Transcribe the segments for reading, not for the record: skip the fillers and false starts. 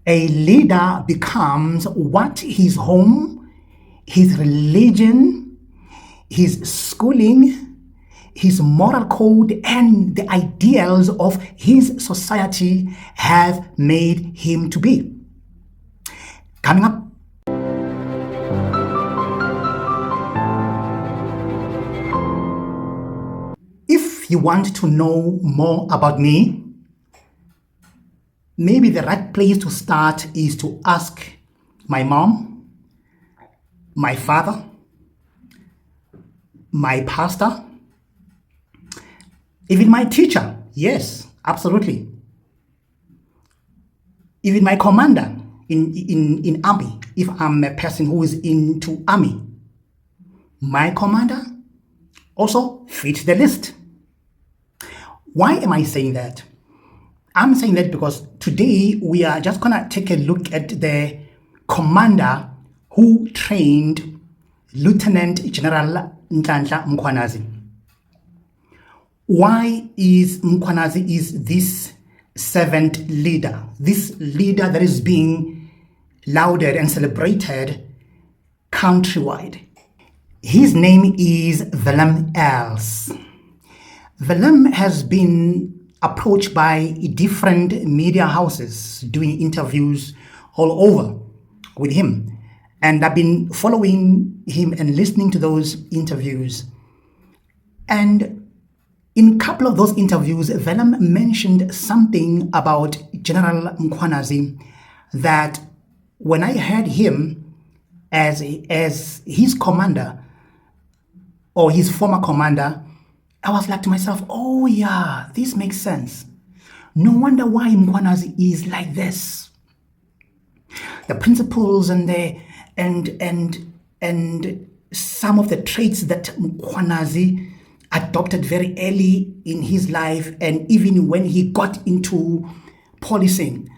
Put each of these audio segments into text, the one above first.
A leader becomes what his home, his religion, his schooling, his moral code, and the ideals of his society have made him to be. Coming up. If you want to know more about me, maybe the right place to start is to ask my mom, my father, my pastor, even my teacher. Yes, absolutely. Even my commander in army, if I'm a person who is into army. My commander also fits the list. Why am I saying that? I'm saying that because today we are just going to take a look at the commander who trained Lieutenant General Nhlanhla Mkhwanazi. Why is Mkhwanazi is this servant leader, this leader that is being lauded and celebrated countrywide? His name is Willem Els. Willem has been approached by different media houses doing interviews all over with him. And I've been following him and listening to those interviews. And in a couple of those interviews, Willem mentioned something about General Mkhwanazi that when I heard him as his commander or his former commander, I was like to myself, oh yeah, this makes sense. No wonder why Mkhwanazi is like this. The principles and some of the traits that Mkhwanazi adopted very early in his life, and even when he got into policing.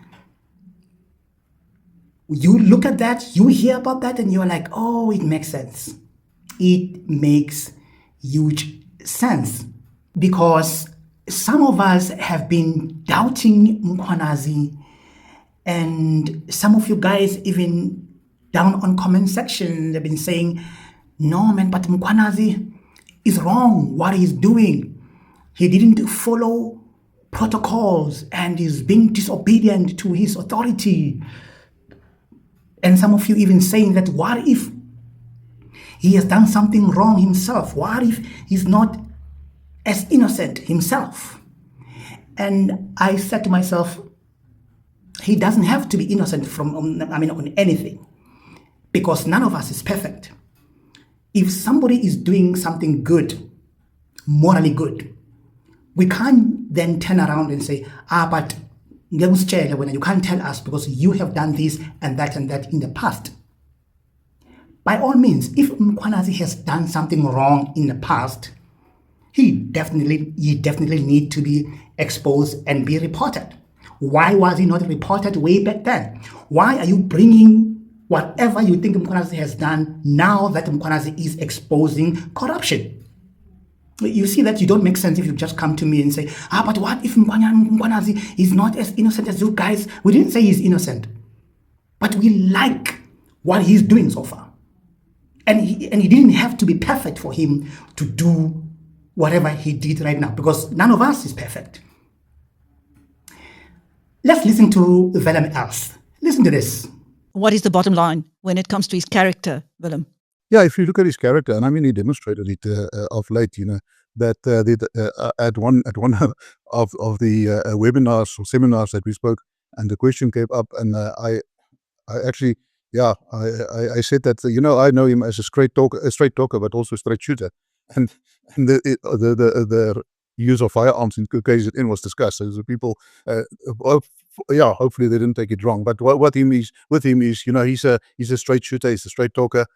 You look at that, you hear about that, and you're like, oh, it makes sense. It makes huge sense, because some of us have been doubting Mkhwanazi, and some of you guys even down on comment section they've been saying, no man, but Mkhwanazi is wrong what he's doing. He didn't follow protocols and is being disobedient to his authority. And some of you even saying that what if he has done something wrong himself? What if he's not as innocent himself? And I said to myself, he doesn't have to be innocent on anything, because none of us is perfect. If somebody is doing something good, morally good, we can't then turn around and say, but you can't tell us because you have done this and that in the past. By all means, if Mkhwanazi has done something wrong in the past, he definitely need to be exposed and be reported. Why was he not reported way back then? Why are you bringing whatever you think Mkhwanazi has done now that Mkhwanazi is exposing corruption? You see that you don't make sense if you just come to me and say, but what if Mkhwanazi is not as innocent as you guys? We didn't say he's innocent, but we like what he's doing so far. And he didn't have to be perfect for him to do whatever he did right now, because none of us is perfect. Let's listen to Willem Els. Listen to this. What is the bottom line when it comes to his character, Willem? Yeah, if you look at his character, and I mean, he demonstrated it of late, that at one of the webinars or seminars that we spoke, and the question came up, and I actually, I said that, I know him as a straight talker, but also a straight shooter. And the use of firearms in KZN was discussed. So the people, hopefully they didn't take it wrong. But with him is, he's a straight shooter, he's a straight talker.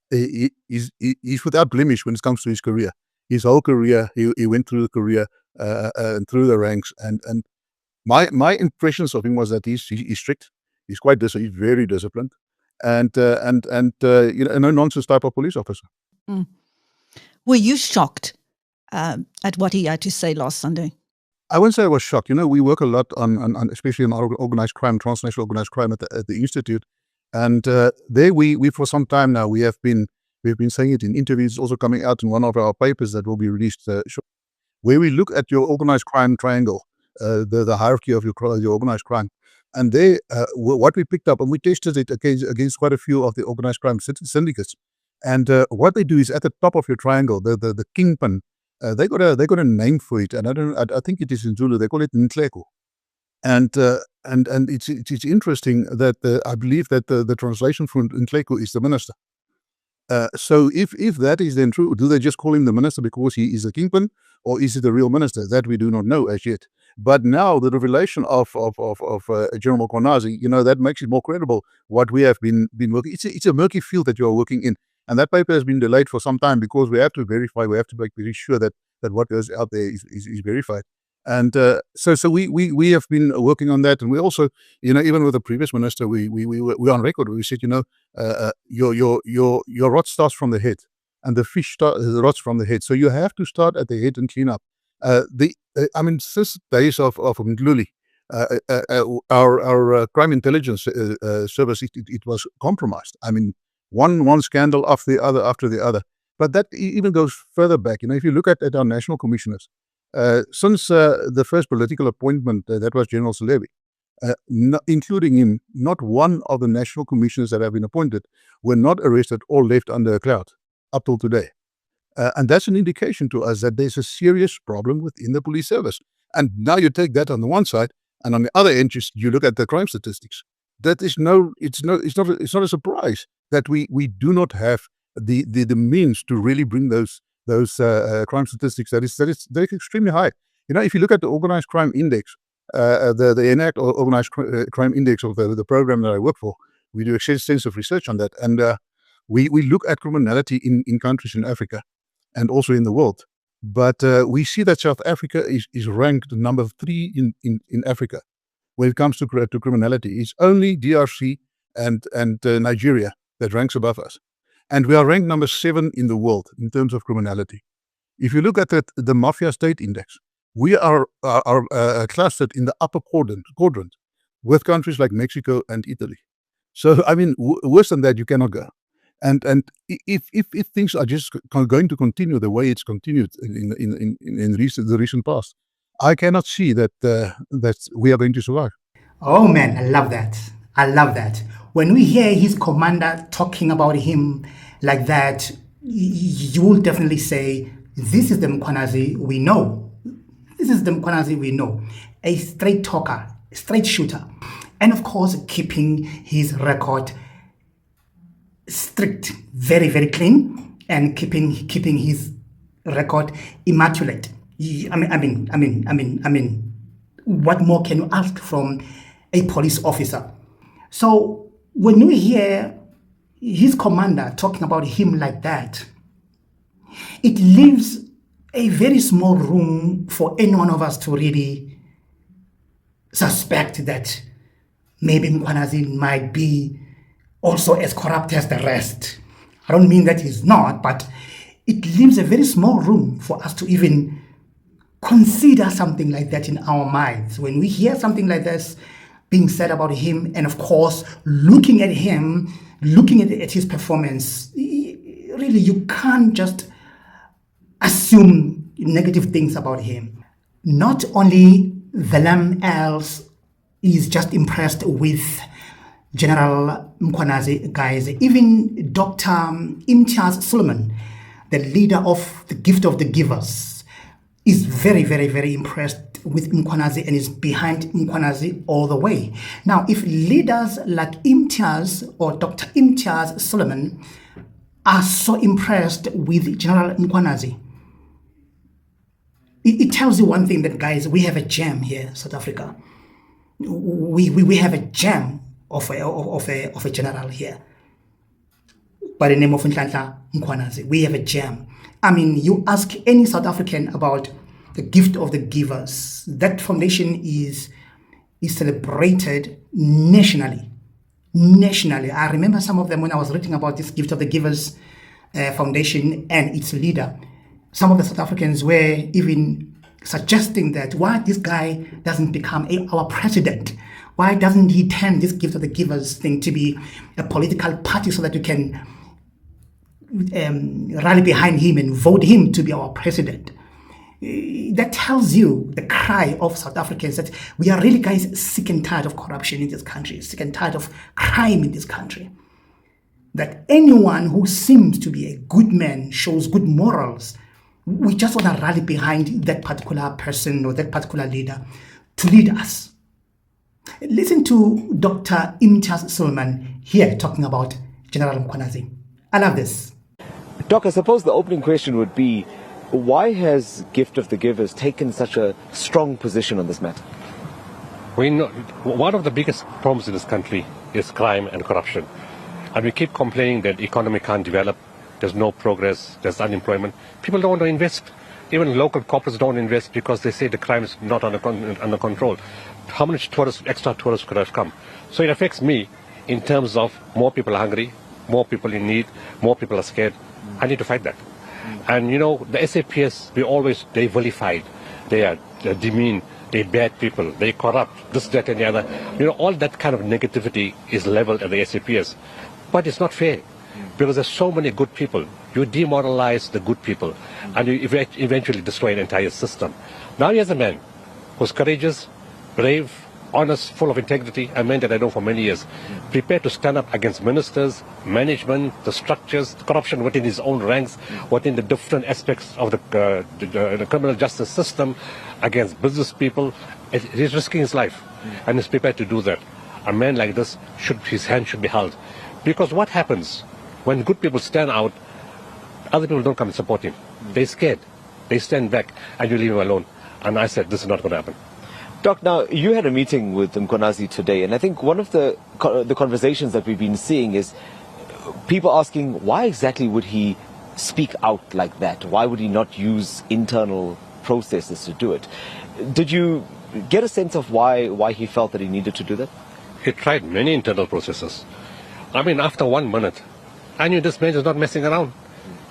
He's without blemish when it comes to his career. His whole career, he went through the career and through the ranks. And my impressions of him was that he's strict. He's he's very disciplined, and a no-nonsense type of police officer. Were you shocked at what he had to say last Sunday? I wouldn't say I was shocked. We work a lot on especially on organized crime, transnational organized crime at the institute, and there we for some time now we've been saying it in interviews, also coming out in one of our papers that will be released shortly, where we look at your organized crime triangle, the hierarchy of your organized crime, and there what we picked up, and we tested it against quite a few of the organized crime syndicates, and what they do is at the top of your triangle, the kingpin. They got a name for it, and I think it is in Zulu. They call it Nhlanhla, and it's interesting that I believe that the translation for Nhlanhla is the minister. So if that is then true, do they just call him the minister because he is a kingpin, or is it a real minister? That we do not know as yet. But now the revelation of General Mkhwanazi, that makes it more credible what we have been working. It's a murky field that you are working in. And that paper has been delayed for some time because we have to verify, we have to make very sure that what goes out there is verified. And so we have been working on that. And we also, even with the previous minister, we on record, we said, your rot starts from the head, and the fish rots from the head. So you have to start at the head and clean up. Since days of Nhlanhla, our crime intelligence service, it was compromised. One scandal after the other. But that even goes further back. If you look at our national commissioners, since the first political appointment, that was General Selebi, including him, not one of the national commissioners that have been appointed were not arrested or left under a cloud up till today. And that's an indication to us that there's a serious problem within the police service. And now you take that on the one side, and on the other end, you look at the crime statistics. It's not a surprise that we do not have the means to really bring those crime statistics they're extremely high. If you look at the organized crime index, the ENACT or organized crime index of the program that I work for, we do extensive research on that, and we look at criminality in countries in Africa and also in the world. But we see that South Africa is ranked number 3 in Africa when it comes to criminality. It's only DRC and Nigeria that ranks above us. And we are ranked number 7 in the world in terms of criminality. If you look at the Mafia State Index, we are clustered in the upper quadrant with countries like Mexico and Italy. So, worse than that, you cannot go. And if things are just going to continue the way it's continued in the recent past, I cannot see that we are going to survive. Oh man, I love that. When we hear his commander talking about him like that, you will definitely say, this is the Mkhwanazi we know. This is the Mkhwanazi we know. A straight talker, a straight shooter. And of course, keeping his record strict, very, very clean, and keeping his record immaculate. What more can you ask from a police officer? So when you hear his commander talking about him like that, it leaves a very small room for any one of us to really suspect that maybe Mkhwanazi might be also as corrupt as the rest. I don't mean that he's not, but it leaves a very small room for us to even consider something like that in our minds. When we hear something like this being said about him, and of course, looking at him, looking at his performance, really, you can't just assume negative things about him. Not only Willem Els is just impressed with General Mkhwanazi, guys, even Dr. Imtiaz Suleiman, the leader of the Gift of the Givers, is very, very, very impressed with Mkhwanazi and is behind Mkhwanazi all the way. Now, if leaders like Imtiaz or Dr. Imtiaz Suleiman are so impressed with General Mkhwanazi, it tells you one thing, that guys, we have a gem here, South Africa. We have a gem of a general here by the name of Nhlanhla Mkhwanazi. We have a gem. You ask any South African about the Gift of the Givers, that foundation is celebrated nationally. I remember some of them when I was reading about this Gift of the Givers Foundation and its leader. Some of the South Africans were even suggesting that why this guy doesn't become our president. Why doesn't he turn this gift of the givers thing to be a political party so that you can rally behind him and vote him to be our president? That tells you the cry of South Africans that we are really, guys, sick and tired of corruption in this country, sick and tired of crime in this country. That anyone who seems to be a good man, shows good morals, we just want to rally behind that particular person or that particular leader to lead us. Listen to Dr. Imtiaz Sulman here talking about General Mkhwanazi. I love this. Doc, I suppose the opening question would be, why has Gift of the Givers taken such a strong position on this matter? We know one of the biggest problems in this country is crime and corruption. And we keep complaining that the economy can't develop, there's no progress, there's unemployment. People don't want to invest. Even local corporates don't invest because they say the crime is not under control. How many extra tourists could have come? So it affects me in terms of more people are hungry, more people in need, more people are scared. I need to fight that. And you know, the SAPS, they vilified, they are demean, they're bad people, they corrupt, this, that and the other. You know, all that kind of negativity is leveled at the SAPS. But it's not fair, because there's so many good people. You demoralize the good people, and you eventually destroy an entire system. Now here's a man who's courageous, brave, honest, full of integrity, a man that I know for many years, prepared to stand up against ministers, management, the structures, the corruption within his own ranks, within the different aspects of the criminal justice system, against business people. He's risking his life, and he's prepared to do that. A man like this, his hand should be held. Because what happens when good people stand out, other people don't come and support him. They're scared. They stand back, and you leave him alone. And I said, this is not going to happen. Doc, now, you had a meeting with Mkhwanazi today, and I think one of the conversations that we've been seeing is people asking, why exactly would he speak out like that? Why would he not use internal processes to do it? Did you get a sense of why he felt that he needed to do that? He tried many internal processes. I mean, after 1 minute, I knew this man is not messing around.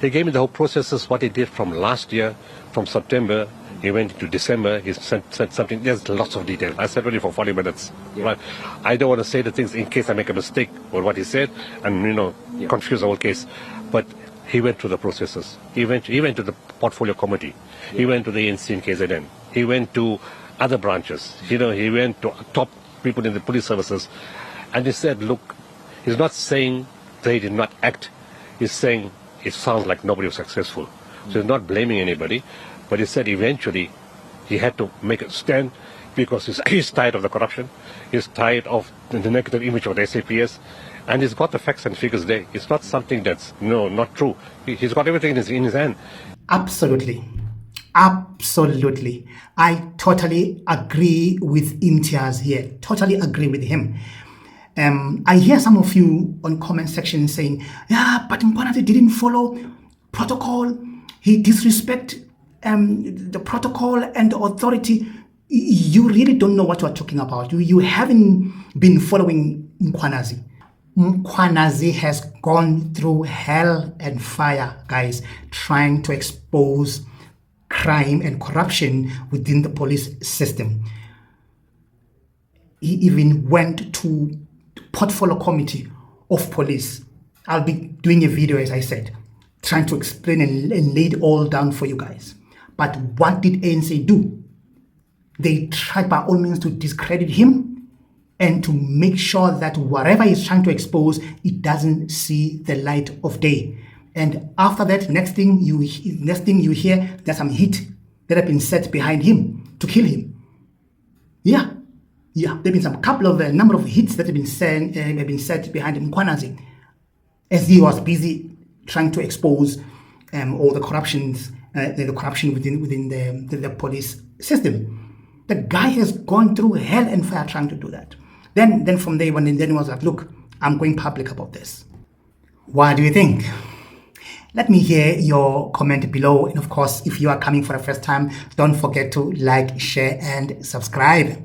He gave me the whole processes, what he did from last year, from September. He went into December, he said something, there's lots of detail. I said only for 40 minutes. Yeah. Right? I don't want to say the things in case I make a mistake with what he said and, confuse the whole case. But he went through the processes. He went to the portfolio committee. Yeah. He went to the ANC and KZN. He went to other branches. He went to top people in the police services. And he said, look, he's not saying they did not act. He's saying it sounds like nobody was successful. So he's not blaming anybody. But he said eventually he had to make a stand because he's tired of the corruption. He's tired of the negative image of the SAPS. And he's got the facts and figures there. It's not something that's, not true. He's got everything in his hand. Absolutely. Absolutely. I totally agree with Imtiaz here. Totally agree with him. I hear some of you on comment section saying, yeah, but Mkhwanazi didn't follow protocol. He disrespected the protocol and the authority. You really don't know what you are talking about. You haven't been following Mkhwanazi. Mkhwanazi has gone through hell and fire, guys, trying to expose crime and corruption within the police system. He even went to the portfolio committee of police. I'll be doing a video, as I said, trying to explain and lay it all down for you guys. But what did ANC do? They tried by all means to discredit him and to make sure that whatever he's trying to expose, it doesn't see the light of day. And after that, next thing you hear, there's some heat that have been set behind him to kill him. Yeah, there've been some number of hits that have been set behind Mkhwanazi as he was busy trying to expose all the corruptions, the corruption within the police system. The guy has gone through hell and fire trying to do that. Then from there, then he was like, look, I'm going public about this. What do you think? Let me hear your comment below. And of course, if you are coming for the first time, don't forget to like, share, and subscribe.